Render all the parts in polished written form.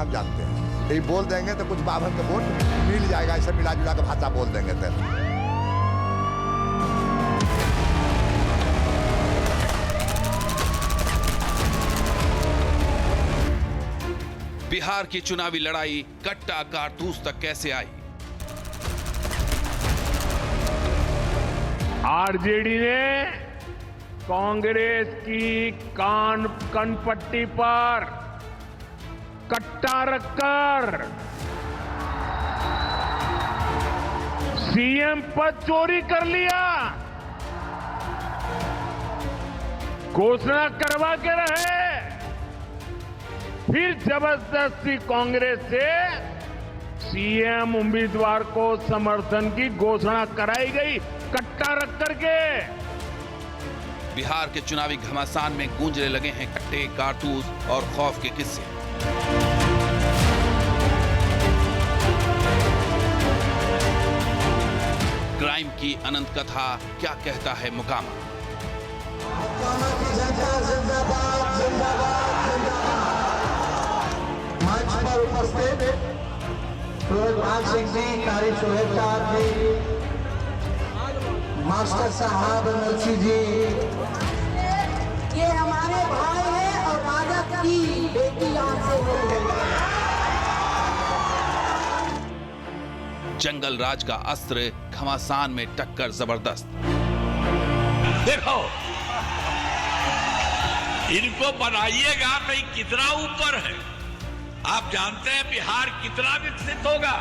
हम जानते हैं। यही बोल देंगे तो कुछ बाभन का वोट मिल जाएगा, ऐसे मिला जुला के भाषा बोल देंगे तो। बिहार की चुनावी लड़ाई कट्टा कारतूस तक कैसे आई? आरजेडी ने कांग्रेस की कनपट्टी पर कट्टा रखकर सीएम पद चोरी कर लिया, घोषणा करवा के रहे, फिर जबरदस्ती कांग्रेस से सीएम उम्मीदवार को समर्थन की घोषणा कराई गई कट्टा रख करके। बिहार के चुनावी घमासान में गूंजने लगे हैं कट्टे, कारतूस और खौफ के किस्से। क्राइम की अनंत कथा क्या कहता है मोकामा? मंच पर उपस्थित सूरजभान सिंह जी, कारी शोहेबदार जी, मास्टर साहब मुंशी जी, ये हमारे भाई हैं और राजद की बेटियां से जंगल राज का अस्त्र घमासान में टक्कर जबरदस्त। देखो इनको बनाइएगा तो कितना ऊपर है। आप जानते हैं बिहार कितना विकसित होगा,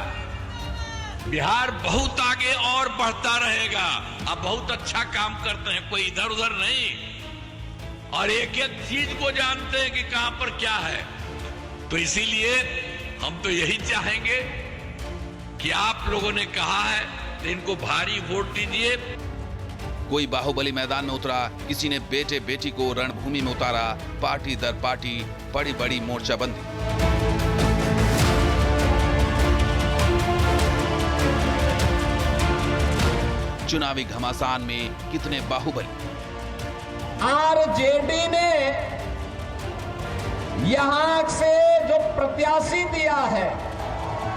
बिहार बहुत आगे और बढ़ता रहेगा। आप बहुत अच्छा काम करते हैं, कोई इधर उधर नहीं, और एक एक चीज को जानते हैं कि कहां पर क्या है। तो इसीलिए हम तो यही चाहेंगे कि आप लोगों ने कहा है तो इनको भारी वोट दीजिए। कोई बाहुबली मैदान में उतरा, किसी ने बेटे बेटी को रणभूमि में उतारा, पार्टी दर पार्टी बड़ी बड़ी मोर्चाबंदी। चुनावी घमासान में कितने बाहुबली। आरजेडी ने यहां से जो प्रत्याशी दिया है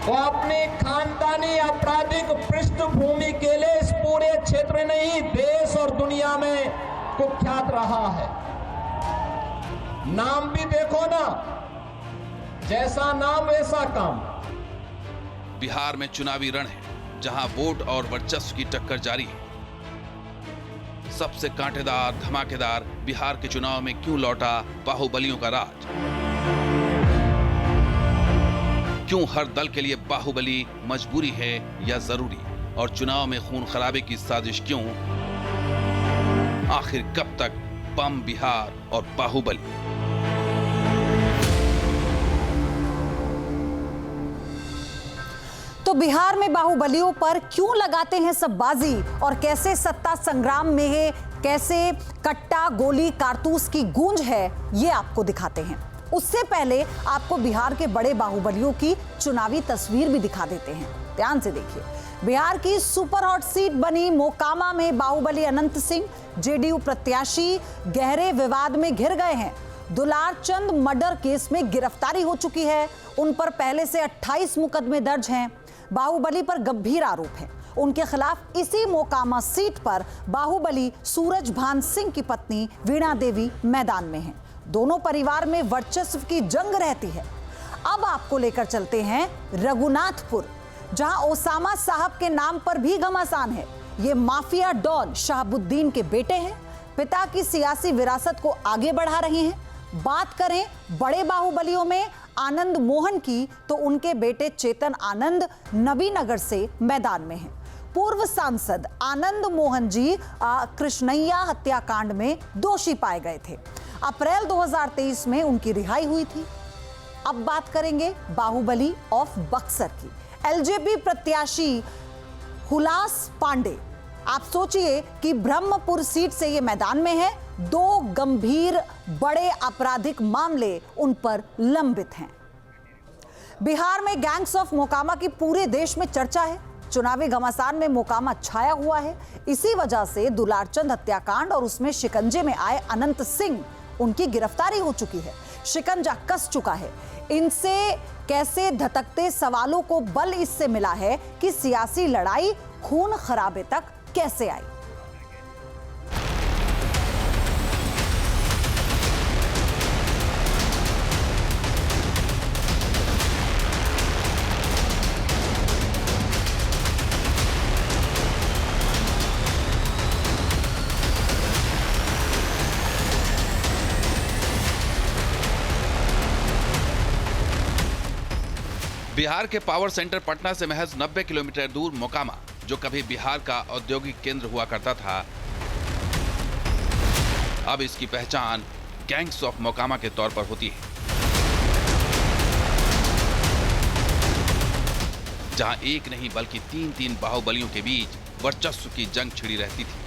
वो अपनी खानदानी आपराधिक पृष्ठभूमि के लिए इस पूरे क्षेत्र नहीं देश और दुनिया में कुख्यात रहा है। नाम भी देखो ना, जैसा नाम वैसा काम। बिहार में चुनावी रण है जहां वोट और वर्चस्व की टक्कर जारी है। सबसे कांटेदार धमाकेदार बिहार के चुनाव में क्यों लौटा बाहुबलियों का राज? क्यों हर दल के लिए बाहुबली मजबूरी है या जरूरी? और चुनाव में खून खराबे की साजिश क्यों? आखिर कब तक बम बिहार और बाहुबली? तो बिहार में बाहुबलियों पर क्यों लगाते हैं सब बाजी, और कैसे सत्ता संग्राम में कैसे कट्टा, गोली, कारतूस की गूंज है, ये आपको दिखाते हैं। उससे पहले आपको बिहार के बड़े बाहुबलियों की चुनावी तस्वीर भी दिखा देते हैं। ध्यान से देखिए। बिहार की सुपर हॉट सीट बनी मोकामा में बाहुबली अनंत सिंह, जेडीयू प्रत्याशी, गहरे विवाद में घिर गए हैं। दुलारचंद मर्डर केस में गिरफ्तारी हो चुकी है। उन पर पहले से 28 मुकदमे दर्ज हैं। बाहुबली पर गंभीर आरोप है। उनके खिलाफ इसी मोकामा सीट पर बाहुबली सूरजभान सिंह की पत्नी वीणा देवी मैदान में हैं। दोनों परिवार में वर्चस्व की जंग रहती है। अब आपको लेकर चलते हैं रघुनाथपुर, जहां ओसामा साहब के नाम पर भी घमासान है। ये माफिया डॉन शहाबुद्दीन के बेटे हैं। पिता की सियासी विरासत को आगे बढ़ा रहे हैं। बात करें बड़े बाहुबलियों में आनंद मोहन की, तो उनके बेटे चेतन आनंद नबीनगर से मैदान में हैं। पूर्व सांसद आनंद मोहन जी कृष्णैया हत्याकांड में दोषी पाए गए थे। अप्रैल 2023 में उनकी रिहाई हुई थी। अब बात करेंगे बाहुबली ऑफ बक्सर की, एलजेपी प्रत्याशी हुलास पांडे। आप सोचिए कि ब्रह्मपुर सीट से ये मैदान में है। 2 गंभीर बड़े आपराधिक मामले उन पर लंबित हैं। बिहार में गैंग्स ऑफ मोकामा की पूरे देश में चर्चा है। चुनावी घमासान में मोकामा छाया हुआ है। इसी वजह से दुलारचंद हत्याकांड और उसमें शिकंजे में आए अनंत सिंह, उनकी गिरफ्तारी हो चुकी है। शिकंजा कस चुका है। इनसे कैसे धधकते सवालों को बल इससे मिला है कि सियासी लड़ाई खून खराबे तक कैसे आई। बिहार के पावर सेंटर पटना से महज 90 किलोमीटर दूर मोकामा, जो कभी बिहार का औद्योगिक केंद्र हुआ करता था, अब इसकी पहचान गैंग्स ऑफ मोकामा के तौर पर होती है, जहां एक नहीं बल्कि तीन बाहुबलियों के बीच वर्चस्व की जंग छिड़ी रहती थी,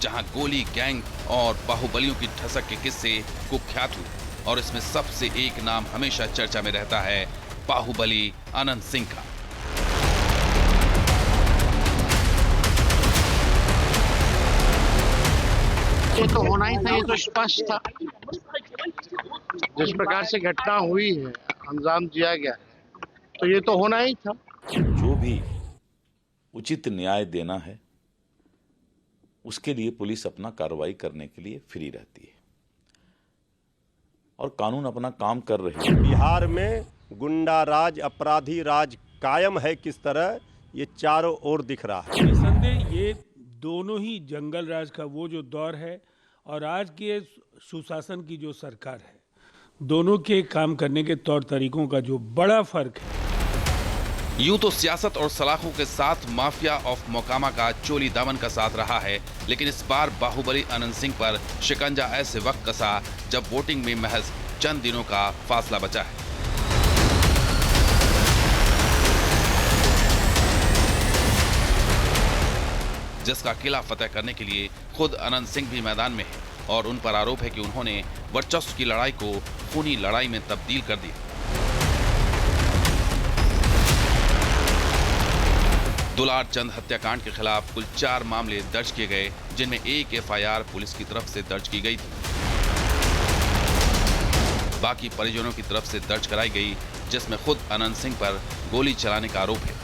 जहां गोली गैंग और बाहुबलियों की ठसक के किस्से कुख्यात हुए। और इसमें सबसे एक नाम हमेशा चर्चा में रहता है, बाहुबली अनंत सिंह का। ये तो होना ही था, ये तो स्पष्ट था। जिस प्रकार से घटना हुई है, अंजाम दिया गया, तो ये तो होना ही था। जो भी उचित न्याय देना है उसके लिए पुलिस अपना कार्रवाई करने के लिए फ्री रहती है और कानून अपना काम कर रही है। बिहार में गुंडा राज, अपराधी राज कायम है किस तरह, ये चारों ओर दिख रहा है। निसंदेह ये दोनों ही जंगल राज का वो जो दौर है और आज के सुशासन की जो सरकार है, दोनों के काम करने के तौर तरीकों का जो बड़ा फर्क है। यूं तो सियासत और सलाखों के साथ माफिया ऑफ मोकामा का चोली दामन का साथ रहा है, लेकिन इस बार बाहुबली अनंत सिंह पर शिकंजा ऐसे वक्त कसा जब वोटिंग में महज चंद दिनों का फासला बचा है। जिसका किला फतेह करने के लिए खुद अनंत सिंह भी मैदान में है और उन पर आरोप है कि उन्होंने वर्चस्व की लड़ाई को खूनी लड़ाई में तब्दील कर दिया। दुलार चंद हत्याकांड के खिलाफ कुल 4 मामले दर्ज किए गए, जिनमें एक एफआईआर पुलिस की तरफ से दर्ज की गई थी, बाकी परिजनों की तरफ से दर्ज कराई गई, जिसमें खुद अनंत सिंह पर गोली चलाने का आरोप है।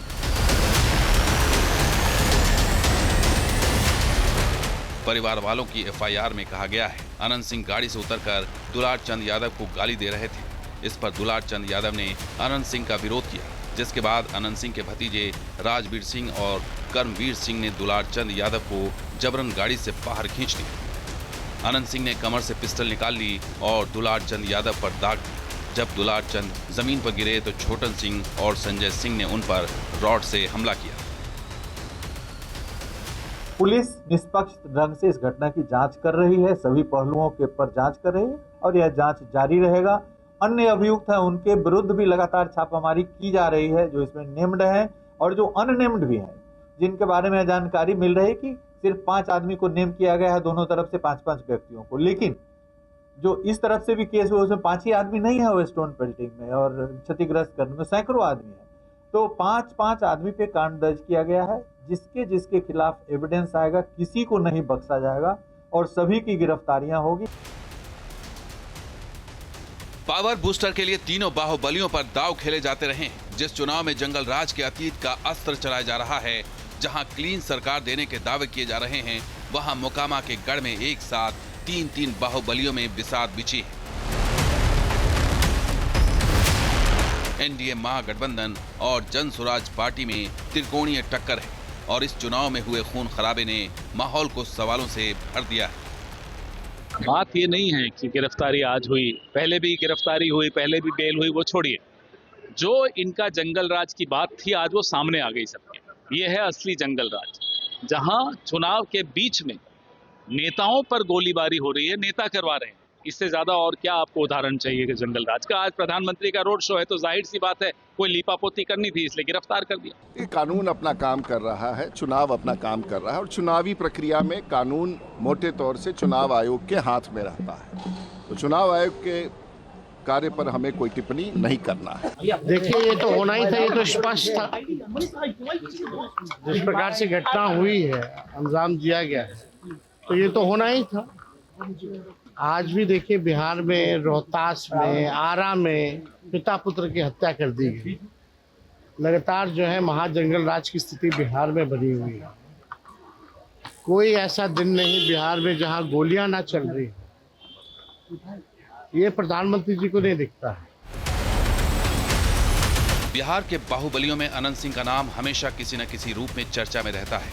परिवार वालों की एफआईआर में कहा गया है, अनंत सिंह गाड़ी से उतरकर दुलार चंद यादव को गाली दे रहे थे। इस पर दुलार चंद यादव ने अनंत सिंह का विरोध किया, जिसके बाद अनंत सिंह के भतीजे राजवीर सिंह और कर्मवीर सिंह ने दुलार चंद यादव को जबरन गाड़ी से बाहर खींच लिया। अनंत सिंह ने कमर से पिस्टल निकाल ली और दुलार चंद यादव पर दाग दी। जब दुलार चंद जमीन पर गिरे तो छोटन सिंह और संजय सिंह ने उन पर रॉड से हमला किया। पुलिस निष्पक्ष ढंग से इस घटना की जांच कर रही है, सभी पहलुओं के ऊपर जांच कर रही है और यह जांच जारी रहेगा। अन्य अभियुक्त हैं उनके विरुद्ध भी लगातार छापामारी की जा रही है, जो इसमें नेम्ड हैं और जो अननेम्ड भी हैं, जिनके बारे में जानकारी मिल रही है कि सिर्फ 5 आदमी को नेम किया गया है, दोनों तरफ से 5-5 व्यक्तियों को। लेकिन जो इस तरफ से भी केस हुआ उसमें 5 ही आदमी नहीं है, वो स्टोन पेल्टिंग में और क्षतिग्रस्त करने में सैकड़ों आदमी है। तो 5-5 आदमी पे कांड दर्ज किया गया है, जिसके खिलाफ एविडेंस आएगा किसी को नहीं बख्शा जाएगा और सभी की गिरफ्तारियां होगी। पावर बूस्टर के लिए तीनों बाहुबलियों पर दांव खेले जाते रहे। जिस चुनाव में जंगल राज के अतीत का अस्त्र चलाया जा रहा है, जहां क्लीन सरकार देने के दावे किए जा रहे हैं, वहां मोकामा के गढ़ में एक साथ 3 बाहुबलियों में बिसात बिछी है। एनडीए महागठबंधन और जन स्वराज पार्टी में त्रिकोणीय टक्कर है और इस चुनाव में हुए खून खराबे ने माहौल को सवालों से भर दिया है। बात ये नहीं है कि गिरफ्तारी आज हुई, पहले भी गिरफ्तारी हुई, पहले भी बेल हुई, वो छोड़िए। जो इनका जंगल राज की बात थी आज वो सामने आ गई सबके। ये है असली जंगल राज, जहां चुनाव के बीच में नेताओं पर गोलीबारी हो रही है, नेता करवा रहे हैं। इससे ज्यादा और क्या आपको उदाहरण चाहिए कि जंगल राज का? आज प्रधानमंत्री का रोड शो है तो जाहिर सी बात है कोई लीपापोती करनी थी, इसलिए गिरफ्तार कर दिया। ये कानून अपना काम कर रहा है, चुनाव अपना काम कर रहा है और चुनावी प्रक्रिया में कानून मोटे तौर से चुनाव आयोग के हाथ में रहता है। तो चुनाव आयोग के कार्य पर हमें कोई टिप्पणी नहीं करना है। देखिए ये तो होना ही था, ये तो स्पष्ट था। जिस प्रकार से घटना हुई है, अंजाम दिया गया है, तो ये तो होना ही था। आज भी देखिए बिहार में रोहतास में आरा में पिता पुत्र की हत्या कर दी गई। लगातार जो है महाजंगल राज की स्थिति बिहार में बनी हुई है। कोई ऐसा दिन नहीं बिहार में जहां गोलियां ना चल रही, ये प्रधानमंत्री जी को नहीं दिखता है। बिहार के बाहुबलियों में अनंत सिंह का नाम हमेशा किसी न किसी रूप में चर्चा में रहता है।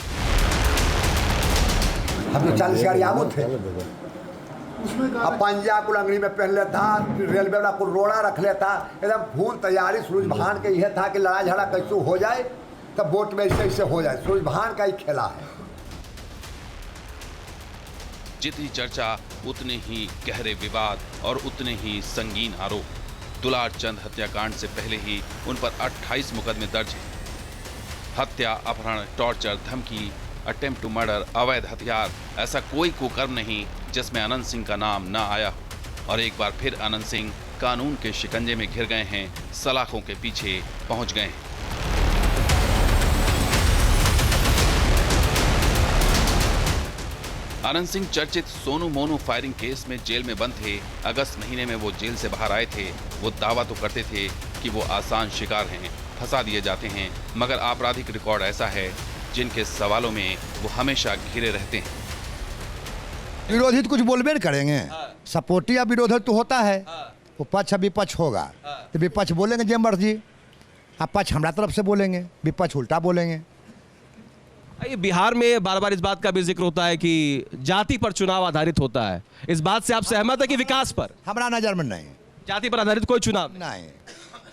हम तो 40 गाड़ी आगो थे, अब पंजा को लंगड़ी में पहन लेता, रेलवे वाला को रोड़ा रख लेता, एकदम फूल तैयारी सूरज भान के यह था कि लड़ाई झगड़ा कैसे हो जाए तब वोट में ऐसे हो जाए। सूरज भान का ही खेला है। जितनी चर्चा उतने ही गहरे विवाद और उतने ही संगीन आरोप। दुलार चंद हत्याकांड से पहले ही उन पर 28 मुकदमे दर्ज हैं। हत्या, अपहरण, टॉर्चर, धमकी, अटेम्प्ट टू मर्डर, अवैध हथियार, ऐसा कोई कुकर्म नहीं जिसमें अनंत सिंह का नाम ना आया हो। और एक बार फिर अनंत सिंह कानून के शिकंजे में घिर गए हैं, सलाखों के पीछे पहुंच गए हैं। अनंत सिंह चर्चित सोनू मोनू फायरिंग केस में जेल में बंद थे। अगस्त महीने में वो जेल से बाहर आए थे। वो दावा तो करते थे कि वो आसान शिकार हैं, फंसा दिए जाते हैं, मगर आपराधिक रिकॉर्ड ऐसा है जिनके सवालों में वो हमेशा घिरे रहते हैं। विरोधी तो कुछ बोलबे नहीं करेंगे। सपोर्टी या विरोधी तो होता है, वो पक्ष विपक्ष होगा तो विपक्ष बोलेंगे जे मर्जी, आप पक्ष हमारा तरफ से बोलेंगे, विपक्ष उल्टा बोलेंगे। ये बिहार में बार बार इस बात का भी जिक्र होता है कि जाति पर चुनाव आधारित होता है। इस बात से आप सहमत है कि विकास पर? हमारा नजर में नहीं, जाति पर आधारित कोई चुनाव नहीं।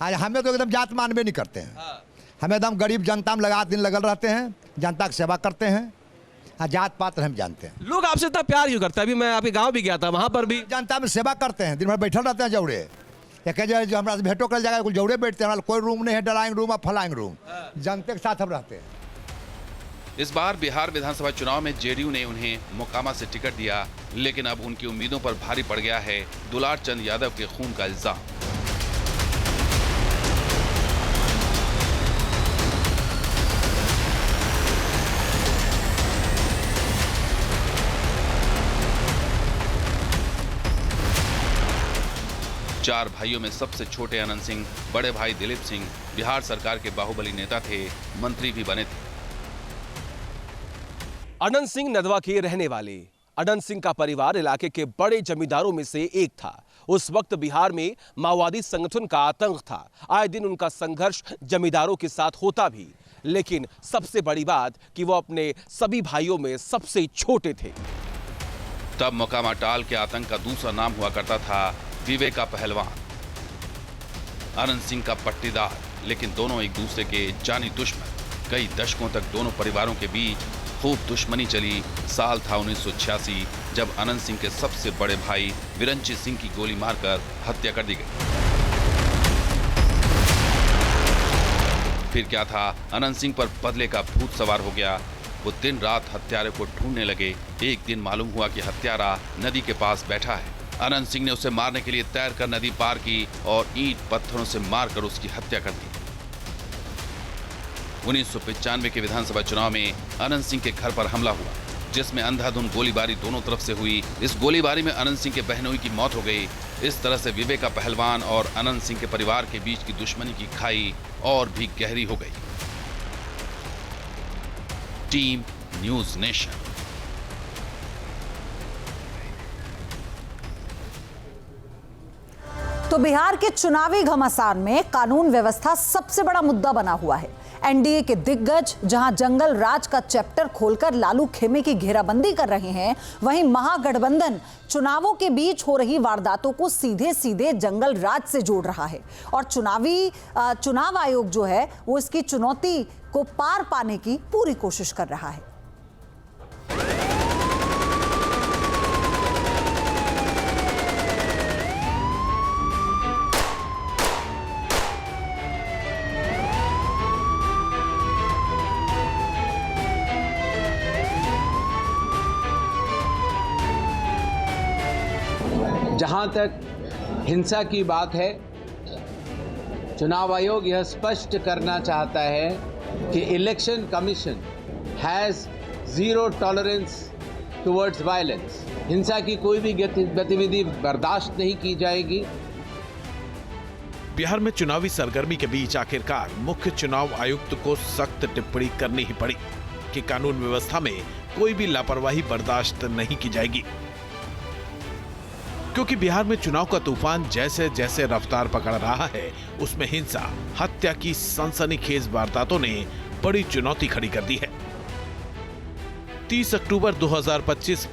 आज हमें तो एकदम जात मानवे नहीं करते हैं। हमें एकदम गरीब जनता में लगा दिन लगल रहते हैं, जनता की सेवा करते हैं, जात पात हम जानते हैं। लोग आपसे इतना प्यार क्यों करते हैं? अभी मैं आपके गांव भी गया था, वहां पर भी जनता में सेवा करते हैं, दिन भर बैठल रहते हैं जौड़े। जो हमारा भेंटो कर जाएगा जौड़े बैठते हैं, कोई रूम नहीं है, ड्राइंग रूम और फलाइंग रूम, जनता के साथ हम रहते हैं। इस बार बिहार विधानसभा चुनाव में जेडीयू ने उन्हें मोकामा से टिकट दिया, लेकिन अब उनकी उम्मीदों पर भारी पड़ गया है दुलार चंद यादव के खून का इल्जाम। चार भाइयों में सबसे छोटे अनंत सिंह, बड़े भाई दिलीप सिंह बिहार सरकार के बाहुबली नेता थे, मंत्री भी बने थे। अनंत सिंह नदवा के रहने वाले अनंत सिंह का परिवार इलाके के बड़े जमींदारों में से एक था। उस वक्त बिहार में माओवादी संगठन का आतंक था। आए दिन उनका संघर्ष जमींदारों के साथ होता भी, लेकिन सबसे बड़ी बात कि वो अपने सभी भाइयों में सबसे छोटे थे। तब मोकामा टाल के आतंक का दूसरा नाम हुआ करता था विवेका पहलवान। अनंत सिंह का पट्टीदार, लेकिन दोनों एक दूसरे के जानी दुश्मन। कई दशकों तक दोनों परिवारों के बीच खूब दुश्मनी चली। साल था 1986 जब अनंत सिंह के सबसे बड़े भाई विरंची सिंह की गोली मारकर हत्या कर दी गई। फिर क्या था, अनंत सिंह पर बदले का भूत सवार हो गया। वो दिन रात हत्यारे को ढूंढने लगे। एक दिन मालूम हुआ कि हत्यारा नदी के पास बैठा है। अनंत सिंह ने उसे मारने के लिए तैरकर नदी पार की और ईंट पत्थरों से मारकर उसकी हत्या कर दी। 1995 के विधानसभा चुनाव में अनंत सिंह के घर पर हमला हुआ, जिसमें अंधाधुंध गोलीबारी दोनों तरफ से हुई। इस गोलीबारी में अनंत सिंह के बहनोई की मौत हो गई। इस तरह से विवेका पहलवान और अनंत सिंह के परिवार के बीच की दुश्मनी की खाई और भी गहरी हो गई। Team news nation. तो बिहार के चुनावी घमासान में कानून व्यवस्था सबसे बड़ा मुद्दा बना हुआ है। एनडीए के दिग्गज जहां जंगल राज का चैप्टर खोलकर लालू खेमे की घेराबंदी कर रहे हैं, वहीं महागठबंधन चुनावों के बीच हो रही वारदातों को सीधे सीधे जंगल राज से जोड़ रहा है। और चुनाव आयोग जो है वो इसकी चुनौती को पार पाने की पूरी कोशिश कर रहा है। जहाँ तक हिंसा की बात है, चुनाव आयोग यह स्पष्ट करना चाहता है कि election commission has zero tolerance towards violence. हिंसा की कोई भी गतिविधि बर्दाश्त नहीं की जाएगी। बिहार में चुनावी सरगर्मी के बीच आखिरकार मुख्य चुनाव आयुक्त को सख्त टिप्पणी करनी ही पड़ी कि कानून व्यवस्था में कोई भी लापरवाही बर्दाश्त नहीं की जाएगी, क्योंकि बिहार में चुनाव का तूफान जैसे जैसे रफ्तार पकड़ रहा है, उसमें हिंसा, हत्या की सनसनीखेज वारदातों ने बड़ी चुनौती खड़ी कर दी है। 30 अक्टूबर 2025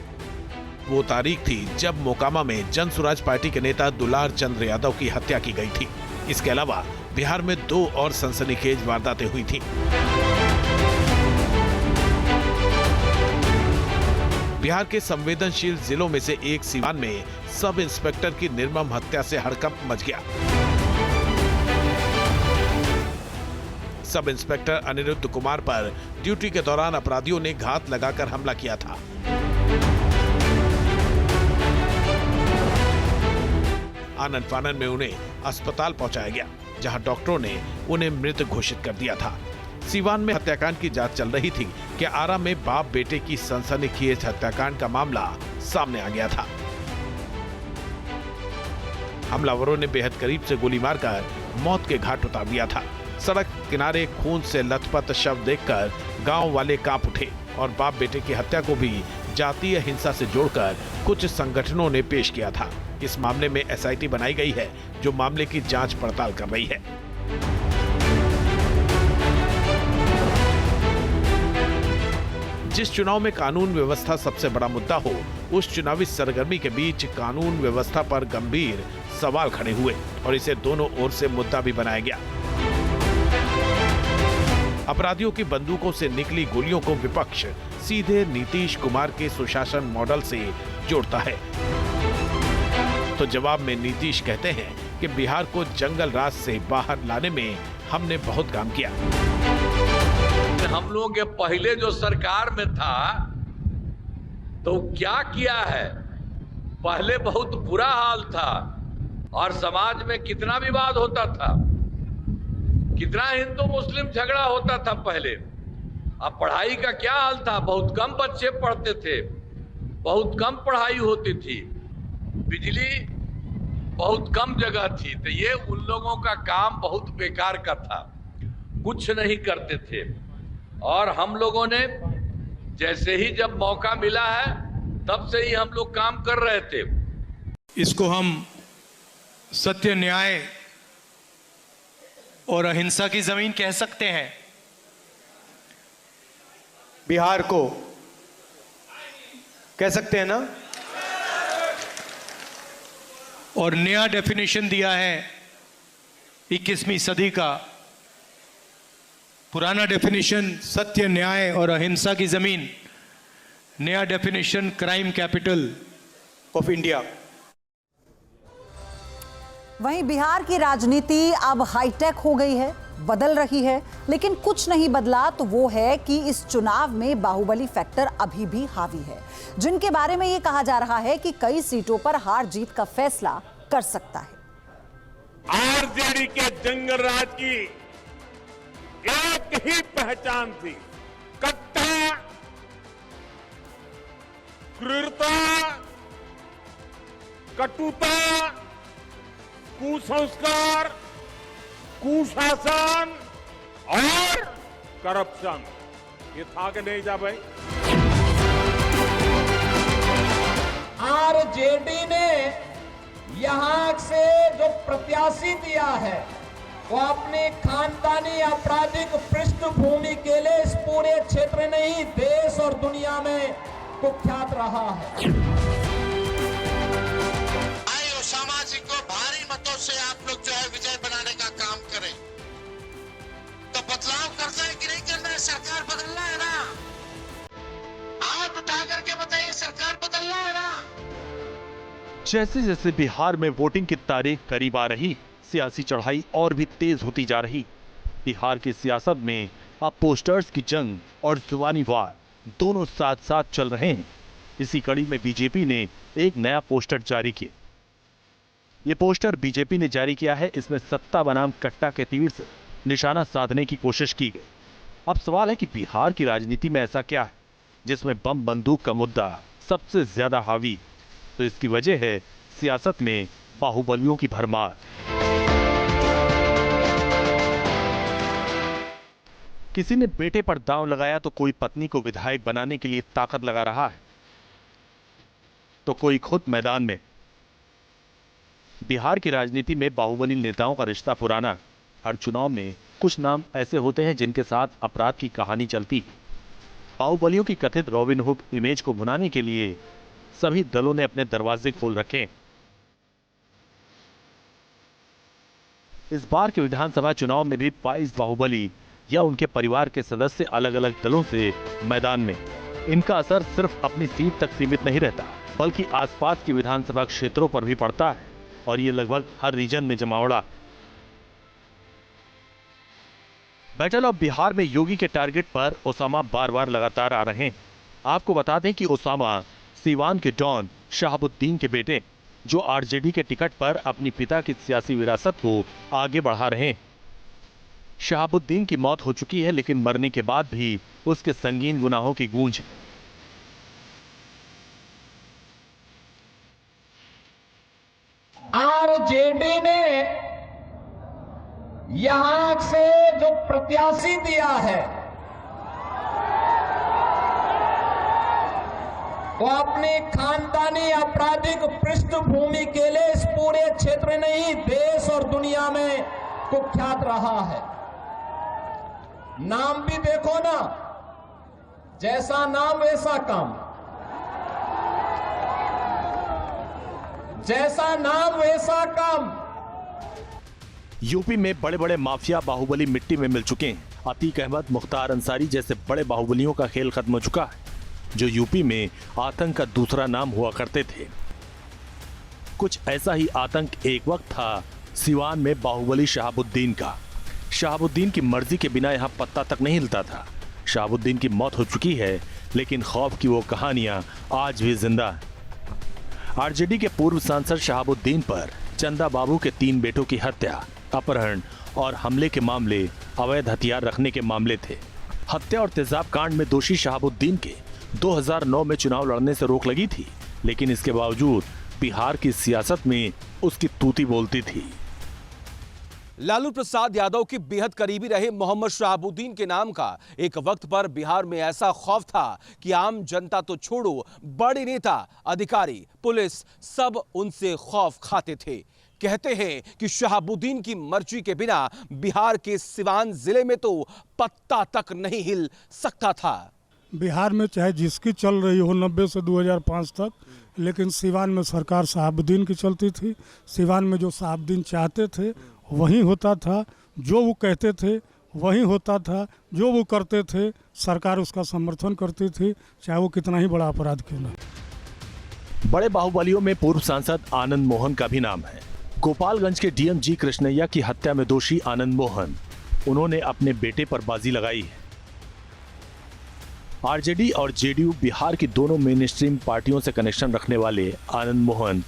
वो तारीख थी जब मोकामा में जन स्वराज पार्टी के नेता दुलार चंद यादव की हत्या की गई थी। इसके अलावा बिहार में 2 और सनसनीखेज वारदातें हुई थी। बिहार के संवेदनशील जिलों में से एक सीवान में सब इंस्पेक्टर की निर्मम हत्या से हड़कंप मच गया। सब इंस्पेक्टर अनिरुद्ध कुमार पर ड्यूटी के दौरान अपराधियों ने घात लगाकर हमला किया था। आनन फानन में उन्हें अस्पताल पहुंचाया गया, जहां डॉक्टरों ने उन्हें मृत घोषित कर दिया था। सीवान में हत्याकांड की जांच चल रही थी कि आरा में बाप बेटे की सनसनीखेज हत्याकांड का मामला सामने आ गया था। हमलावरों ने बेहद करीब से गोली मारकर मौत के घाट उतार दिया था। सड़क किनारे खून से लथपथ शव देखकर गांव वाले कांप उठे और बाप बेटे की हत्या को भी जातीय हिंसा से जोड़कर कुछ संगठनों ने पेश किया था। इस मामले में एसआईटी बनाई गई है, जो मामले की जांच पड़ताल कर रही है। जिस चुनाव में कानून व्यवस्था सबसे बड़ा मुद्दा हो, उस चुनावी सरगर्मी के बीच कानून व्यवस्था पर गंभीर सवाल खड़े हुए और इसे दोनों ओर से मुद्दा भी बनाया गया। अपराधियों की बंदूकों से निकली गोलियों को विपक्ष सीधे नीतीश कुमार के सुशासन मॉडल से जोड़ता है। तो जवाब में नीतीश कहते हैं कि बिहार को जंगल राज से बाहर लाने में हमने बहुत काम किया। हम लोगों के पहले जो सरकार में था तो क्या किया है, पहले बहुत बुरा हाल था और समाज में कितना विवाद होता था, कितना हिंदू मुस्लिम झगड़ा होता था पहले। अब पढ़ाई का क्या हाल था, बहुत कम बच्चे पढ़ते थे, बहुत कम पढ़ाई होती थी, बिजली बहुत कम जगह थी। तो ये उन लोगों का काम बहुत बेकार का था, कुछ नहीं करते थे। और हम लोगों ने जैसे ही जब मौका मिला है तब से ही हम लोग काम कर रहे थे। इसको हम सत्य, न्याय और अहिंसा की जमीन कह सकते हैं। बिहार को कह सकते हैं ना। और नया डेफिनेशन दिया है 21वीं सदी का। पुराना डेफिनेशन सत्य, न्याय और अहिंसा की जमीन, नया definition crime capital of India. वहीं बिहार की राजनीति अब हाईटेक हो गई है, बदल रही है, लेकिन कुछ नहीं बदला तो वो है कि इस चुनाव में बाहुबली फैक्टर अभी भी हावी है, जिनके बारे में ये कहा जा रहा है कि कई सीटों पर हार जीत का फैसला कर सकता है। आरजेडी के जंगल राज की एक ही पहचान थी, कट्टा, क्रूरता, कटुता, कुसंस्कार, कुशासन और करप्शन। ये था कि नहीं था भाई? आरजेडी ने यहां से जो प्रत्याशी दिया है वो अपनी खानदानी आपराधिक पृष्ठभूमि के लिए इस पूरे क्षेत्र नहीं, देश और दुनिया में कुख्यात रहा है। आइए सामाजिक को भारी मतों से आप लोग जो है विजय बनाने का काम करें। तो बदलाव करना है कि नहीं करना है? सरकार बदलना है ना। हाथ उठा करके बताइए, सरकार बदलना है ना। जैसे जैसे बिहार में वोटिंग की तारीख करीब आ रही, सियासी चढ़ाई और भी तेज होती जा रही। बिहार की सियासत में अब पोस्टर्स की जंग और जुबानी वार दोनों साथ साथ चल रहे हैं। इसी कड़ी में बीजेपी ने एक नया पोस्टर जारी किया। ये पोस्टर बीजेपी ने जारी किया है। इसमें सत्ता बनाम कट्टा के तीर से निशाना साधने की कोशिश की गई। अब सवाल है कि बिहार की राजनीति में ऐसा क्या है जिसमें बम बंदूक का मुद्दा सबसे ज्यादा हावी, तो इसकी वजह है सियासत में बाहुबलियों की भरमार। किसी ने बेटे पर दांव लगाया तो कोई पत्नी को विधायक बनाने के लिए ताकत लगा रहा है, तो कोई खुद मैदान में। बिहार की राजनीति में बाहुबली नेताओं का रिश्ता पुराना। हर चुनाव में कुछ नाम ऐसे होते हैं जिनके साथ अपराध की कहानी चलती। बाहुबलियों की कथित रॉबिन हुड इमेज को भुनाने के लिए सभी दलों ने अपने दरवाजे खोल रखे। इस बार के विधानसभा चुनाव में भी 22 बाहुबली या उनके परिवार के सदस्य अलग अलग दलों से मैदान में। इनका असर सिर्फ अपनी सीट तक सीमित नहीं रहता, बल्कि आसपास के विधानसभा क्षेत्रों पर भी पड़ता है, और ये लगभग हर रीजन में जमावड़ा। बैटल ऑफ बिहार में योगी के टारगेट पर ओसामा बार बार लगातार आ रहे हैं। आपको बता दें कि ओसामा सीवान के डॉन शहाबुद्दीन के बेटे, जो आरजेडी के टिकट पर अपनी पिता की सियासी विरासत को आगे बढ़ा रहे हैं। शहाबुद्दीन की मौत हो चुकी है, लेकिन मरने के बाद भी उसके संगीन गुनाहों की गूंज। आरजेडी ने यहां से जो प्रत्याशी दिया है वो अपनी खानदानी आपराधिक पृष्ठभूमि के लिए इस पूरे क्षेत्र नहीं, देश और दुनिया में कुख्यात रहा है। नाम भी देखो ना, जैसा नाम वैसा काम, जैसा नाम वैसा काम। यूपी में बड़े बड़े माफिया बाहुबली मिट्टी में मिल चुके हैं। अतीक अहमद, मुख्तार अंसारी जैसे बड़े बाहुबलियों का खेल खत्म हो चुका है, जो यूपी में आतंक का दूसरा नाम हुआ करते थे। कुछ ऐसा ही आतंक एक वक्त था सिवान में बाहुबली शहाबुद्दीन का। शहाबुद्दीन की मर्जी के बिना यहाँ पत्ता तक नहीं हिलता था। शहाबुद्दीन की मौत हो चुकी है, लेकिन खौफ की वो कहानियां आज भी जिंदा है। आरजेडी के पूर्व सांसद शहाबुद्दीन पर चंदा बाबू के 3 बेटों की हत्या, अपहरण और हमले के मामले अवैध हथियार रखने के मामले थे। हत्या और तेजाब कांड में दोषी शहाबुद्दीन के 2009 में चुनाव लड़ने से रोक लगी थी, लेकिन इसके बावजूद बिहार की सियासत में उसकी तूती बोलती थी। लालू प्रसाद यादव की बेहद करीबी रहे मोहम्मद शहाबुद्दीन के नाम का एक वक्त पर बिहार में ऐसा खौफ था कि आम जनता तो छोड़ो, बड़े नेता, अधिकारी, पुलिस सब उनसे खौफ खाते थे। कहते हैं कि शहाबुद्दीन की मर्जी के बिना बिहार के सिवान जिले में तो पत्ता तक नहीं हिल सकता था। बिहार में चाहे जिसकी चल रही हो 90 से 2005 तक, लेकिन सिवान में सरकार शहाबुद्दीन की चलती थी। सिवान में जो शहाबुद्दीन चाहते थे वही होता था, जो वो कहते थे वही होता था, जो वो करते थे सरकार उसका समर्थन करती थी, चाहे वो कितना ही बड़ा अपराध क्यों न। बड़े बाहुबलियों में पूर्व सांसद आनंद मोहन का भी नाम है। गोपालगंज के डीएम जी कृष्णैया की हत्या में दोषी आनंद मोहन, उन्होंने अपने बेटे पर बाजी लगाई है। आरजेडी और जेडीयू बिहार की दोनों मेन स्ट्रीम पार्टियों से कनेक्शन रखने वाले आनंद मोहन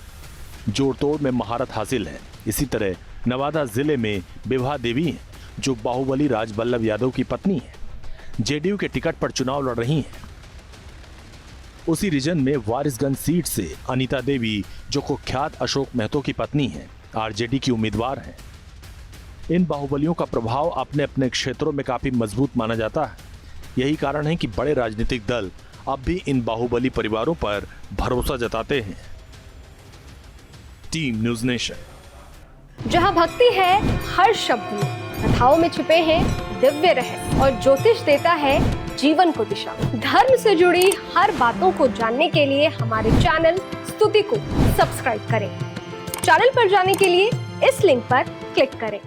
जोड़ तोड़ में महारत हासिल है। इसी तरह नवादा जिले में विभा देवी हैं, जो बाहुबली राज बल्लभ यादव की पत्नी है। जेडीयू के टिकट पर चुनाव लड़ रही हैं। उसी रीजन में वारिसगंज सीट से अनीता देवी, जो कुख्यात अशोक महतो की पत्नी हैं, आरजेडी की उम्मीदवार हैं। इन बाहुबलियों का प्रभाव अपने अपने क्षेत्रों में काफी मजबूत माना जाता है। यही कारण है कि बड़े राजनीतिक दल अब भी इन बाहुबली परिवारों पर भरोसा जताते हैं। Team news nation. जहां भक्ति है हर शब्द में, कथाओं में छुपे हैं दिव्य रहस्य और ज्योतिष देता है जीवन को दिशा। धर्म से जुड़ी हर बातों को जानने के लिए हमारे चैनल स्तुति को सब्सक्राइब करें। चैनल पर जाने के लिए इस लिंक पर क्लिक करें।